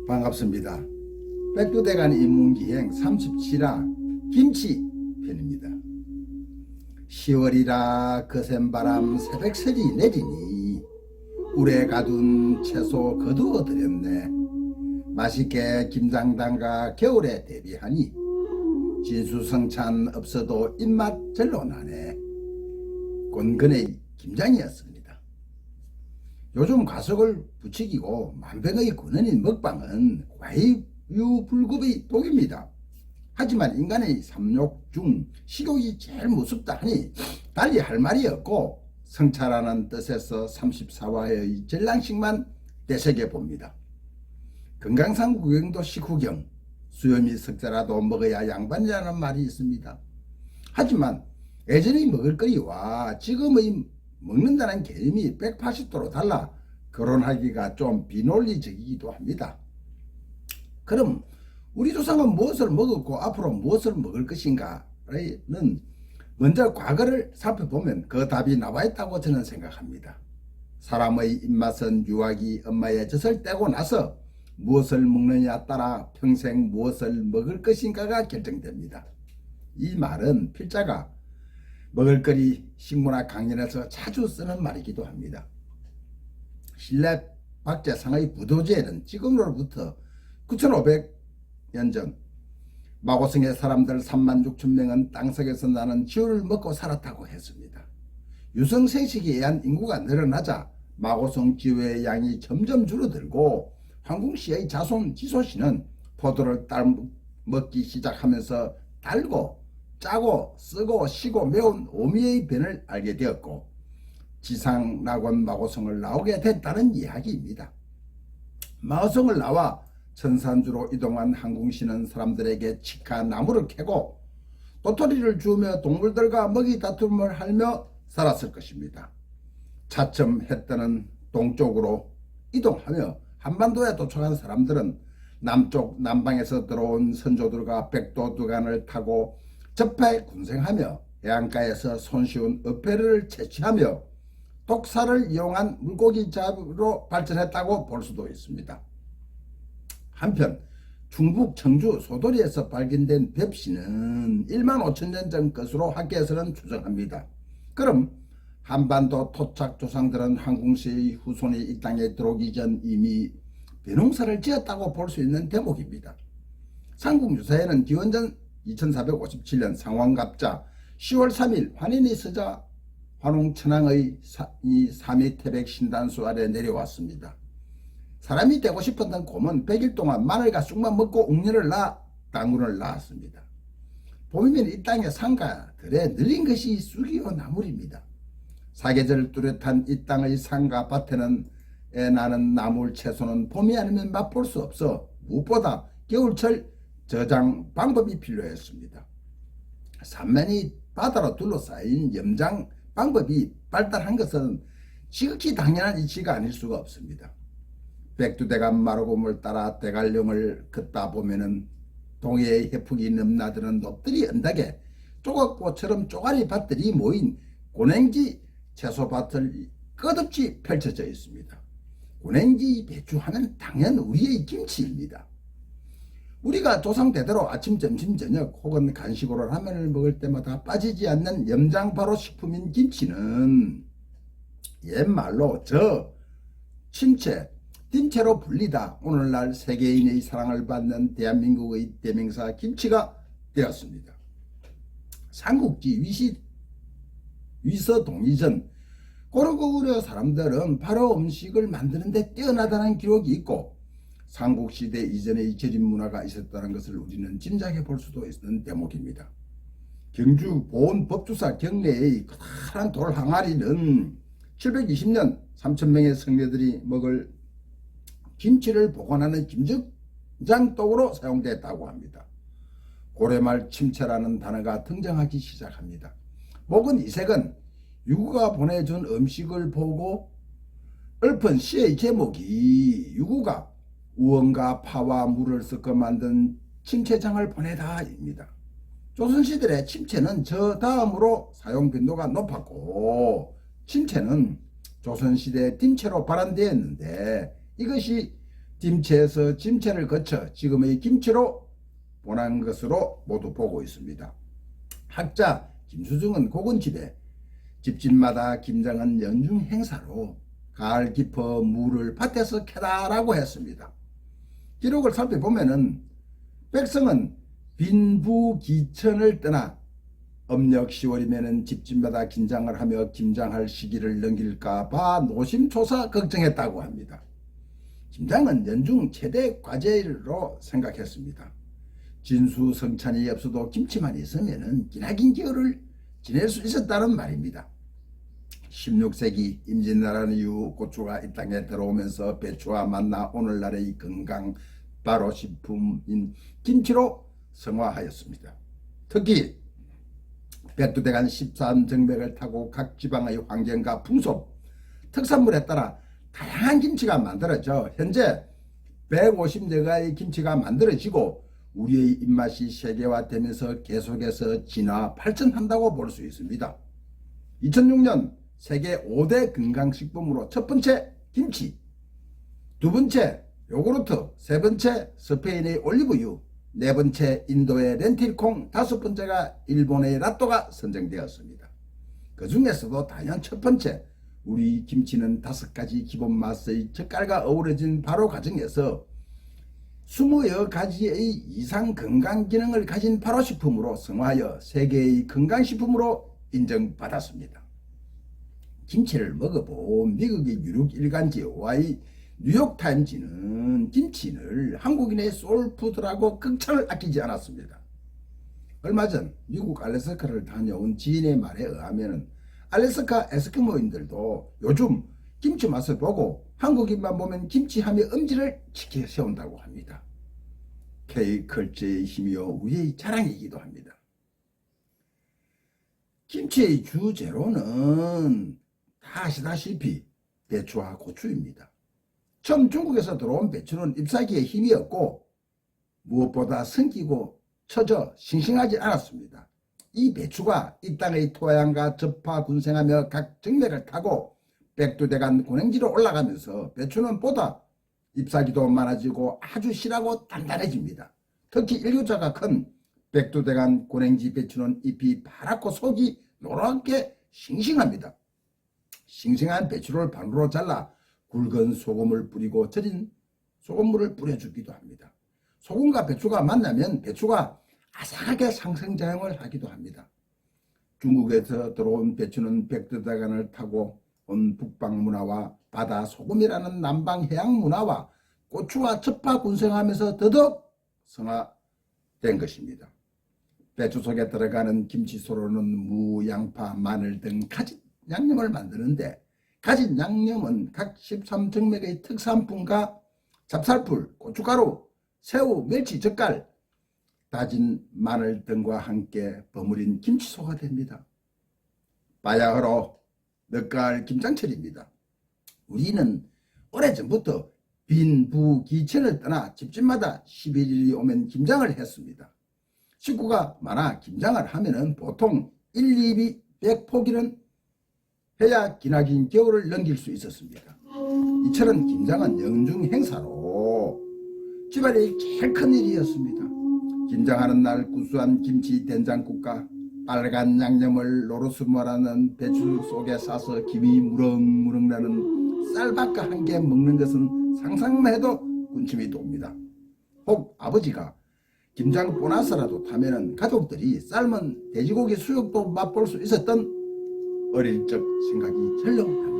반갑습니다. 백두대간 인문기행 37화 김치 편입니다. 10월이라 거센 바람 새벽설이 내리니 울에 가둔 채소 거두어 드렸네. 맛있게 김장 담가 겨울에 대비하니 진수성찬 없어도 입맛 절로 나네. 곤근의 김장이었습니다. 요즘 가석을 부추기고 만병의 근원인 먹방은 과유불급의 독입니다. 하지만 인간의 삼욕 중 식욕이 제일 무섭다 하니 달리 할 말이 없고 성찰하는 뜻에서 34화의 전량식만 되새겨 봅니다. 건강상 구경도 식후경, 수염이 석자라도 먹어야 양반이라는 말이 있습니다. 하지만 예전의 먹을거리와 지금의 먹는다는 개념이 180도로 달라 거론하기가 좀 비논리적이기도 합니다. 그럼 우리 조상은 무엇을 먹었고 앞으로 무엇을 먹을 것인가는 먼저 과거를 살펴보면 그 답이 나와 있다고 저는 생각합니다. 사람의 입맛은 유아기 엄마의 젖을 떼고 나서 무엇을 먹느냐에 따라 평생 무엇을 먹을 것인가가 결정됩니다. 이 말은 필자가 먹을거리 식문학 강연에서 자주 쓰는 말이기도 합니다. 신라 박재상의 부도제는 지금으로부터 9500년 전 마고성의 사람들 36,000명은 땅속에서 나는 쥐를 먹고 살았다고 했습니다. 유성생식에 의한 인구가 늘어나자 마고성 쥐의 양이 점점 줄어들고 황궁시의 자손 지소씨는 포도를 따먹기 시작하면서 달고 짜고 쓰고 시고 매운 오미의 변을 알게 되었고 지상낙원 마고성을 나오게 됐다는 이야기입니다. 마고성을 나와 천산주로 이동한 항공시는 사람들에게 치카 나무를 캐고 도토리를 주우며 동물들과 먹이 다툼을 하며 살았을 것입니다. 차츰 해 뜨는 동쪽으로 이동하며 한반도에 도착한 사람들은 남쪽 남방에서 들어온 선조들과 백도두간을 타고 접해 군생하며 해안가에서 손쉬운 어패를 채취하며 독사를 이용한 물고기 잡으로 발전했다고 볼 수도 있습니다. 한편 중국 청주 소도리에서 발견된 벽시는 1만 5천 년 전 것으로 학계에서는 추정합니다. 그럼 한반도 토착 조상들은 황궁시의 후손이 이 땅에 들어오기 전 이미 벼농사를 지었다고 볼 수 있는 대목입니다. 삼국유사에는 기원전 2457년 상왕갑자 10월 3일 환인이 서자 환웅천왕의 삼위 태백 신단수 아래 내려왔습니다. 사람이 되고 싶었던 곰은 100일 동안 마늘과 쑥만 먹고 웅년을 낳아 당군을 낳았습니다. 봄이면 이 땅의 상가들에 늘린 것이 쑥이요 나물입니다. 사계절 뚜렷한 이 땅의 상가 밭에는 나는 나물 채소는 봄이 아니면 맛볼 수 없어 무엇보다 겨울철 저장 방법이 필요했습니다. 산면이 바다로 둘러싸인 염장 방법이 발달한 것은 지극히 당연한 이치가 아닐 수가 없습니다. 백두대간 마르고물 따라 대관령을 걷다 보면은 동해의 해풍이 넘나드는 높들이 언덕에 조각꽃처럼 쪼가리 밭들이 모인 고냉지 채소밭을 끝없이 펼쳐져 있습니다. 고냉지 배추하면 당연 우리의 김치입니다. 우리가 조상 대대로 아침, 점심, 저녁 혹은 간식으로 라면을 먹을 때마다 빠지지 않는 염장바로 식품인 김치는 옛말로 침체, 딘체로 불리다 오늘날 세계인의 사랑을 받는 대한민국의 대명사 김치가 되었습니다. 삼국지 위서동의전 고려고구려 사람들은 바로 음식을 만드는 데 뛰어나다는 기록이 있고 삼국시대 이전에 절임 문화가 있었다는 것을 우리는 짐작해 볼 수도 있는 대목입니다. 경주 보훈법주사 경내의 커다란 돌 항아리는 720년 3,000명의 성녀들이 먹을 김치를 보관하는 김장독으로 사용됐다고 합니다. 고려말 침체라는 단어가 등장하기 시작합니다. 목은 이색은 유구가 보내준 음식을 보고 읊은 시의 제목이 유구가 우엉과 파와 물을 섞어 만든 침체장을 보내다입니다. 조선시대의 침체는 저 다음으로 사용 빈도가 높았고 침체는 조선시대 딘체로 발안되었는데 이것이 김치에서 침체를 거쳐 지금의 김치로 본한 것으로 모두 보고 있습니다. 학자 김수중은 고건집에 집집마다 김장은 연중 행사로 가을 깊어 물을 밭에서 캐다라고 했습니다. 기록을 살펴보면은 백성은 빈부귀천을 떠나 음력 10월이면은 집집마다 김장을 하며 김장할 시기를 넘길까봐 노심초사 걱정했다고 합니다. 김장은 연중 최대 과제로 생각했습니다. 진수성찬이 없어도 김치만 있으면은 기나긴 겨울을 지낼 수 있었다는 말입니다. 16세기 임진왜란 이후 고추가 이 땅에 들어오면서 배추와 만나 오늘날의 건강 발효식품인 김치로 성화하였습니다. 특히 백두대간 13정맥을 타고 각 지방의 환경과 풍속, 특산물에 따라 다양한 김치가 만들어져 현재 150여 가지의 김치가 만들어지고 우리의 입맛이 세계화되면서 계속해서 진화 발전한다고 볼 수 있습니다. 2006년 세계 5대 건강식품으로 첫 번째 김치, 두 번째 요구르트, 세 번째 스페인의 올리브유, 네 번째 인도의 렌틸콩, 다섯 번째가 일본의 라또가 선정되었습니다. 그 중에서도 단연 첫 번째 우리 김치는 5가지 기본 맛의 젓갈과 어우러진 발효 과정에서 20여 가지의 이상 건강 기능을 가진 발효식품으로 성화하여 세계의 건강식품으로 인정받았습니다. 김치를 먹어본 미국의 유력 일간지 와이 뉴욕타임즈는 김치를 한국인의 소울푸드라고 극찬을 아끼지 않았습니다. 얼마 전 미국 알래스카를 다녀온 지인의 말에 의하면 알래스카 에스키모인들도 요즘 김치 맛을 보고 한국인만 보면 김치하며 엄지를 치켜 세운다고 합니다. K컬처의 힘이요 우리의 자랑이기도 합니다. 김치의 주재료는 다 아시다시피 배추와 고추입니다. 처음 중국에서 들어온 배추는 잎사귀에 힘이 없고 무엇보다 성기고 처져 싱싱하지 않았습니다. 이 배추가 이 땅의 토양과 접하 군생하며 각 정맥을 타고 백두대간 고냉지로 올라가면서 배추는 보다 잎사귀도 많아지고 아주 실하고 단단해집니다. 특히 일교차가 큰 백두대간 고냉지 배추는 잎이 파랗고 속이 노랗게 싱싱합니다. 싱싱한 배추를 반으로 잘라 굵은 소금을 뿌리고 절인 소금물을 뿌려주기도 합니다. 소금과 배추가 만나면 배추가 아삭하게 상생작용을 하기도 합니다. 중국에서 들어온 배추는 백두대간을 타고 온 북방 문화와 바다 소금이라는 남방 해양 문화와 고추와 접하 군생하면서 더더욱 성화된 것입니다. 배추 속에 들어가는 김치소로는 무, 양파, 마늘 등 가진 양념을 만드는데 가진 양념은 각 13정맥의 특산품과 잡살풀, 고춧가루, 새우, 멸치, 젓갈, 다진 마늘 등과 함께 버무린 김치소가 됩니다. 바야흐로 늦가을 김장철입니다. 우리는 오래전부터 빈부귀천을 떠나 집집마다 11일이 오면 김장을 했습니다. 식구가 많아 김장을 하면은 보통 1, 2비 100포기는 해야 기나긴 겨울을 넘길 수 있었습니다. 이처럼 김장은 연중 행사로 집안의 제일 큰 일이었습니다. 김장하는 날 구수한 김치 된장국과 빨간 양념을 노르스모라는 배추 속에 싸서 김이 무럭무럭 나는 쌀밥과 함께 먹는 것은 상상만 해도 군침이 돕니다. 혹 아버지가 김장 보너스라도 타면은 가족들이 삶은 돼지고기 수육도 맛볼 수 있었던 어릴 적 생각이 절렁합니다.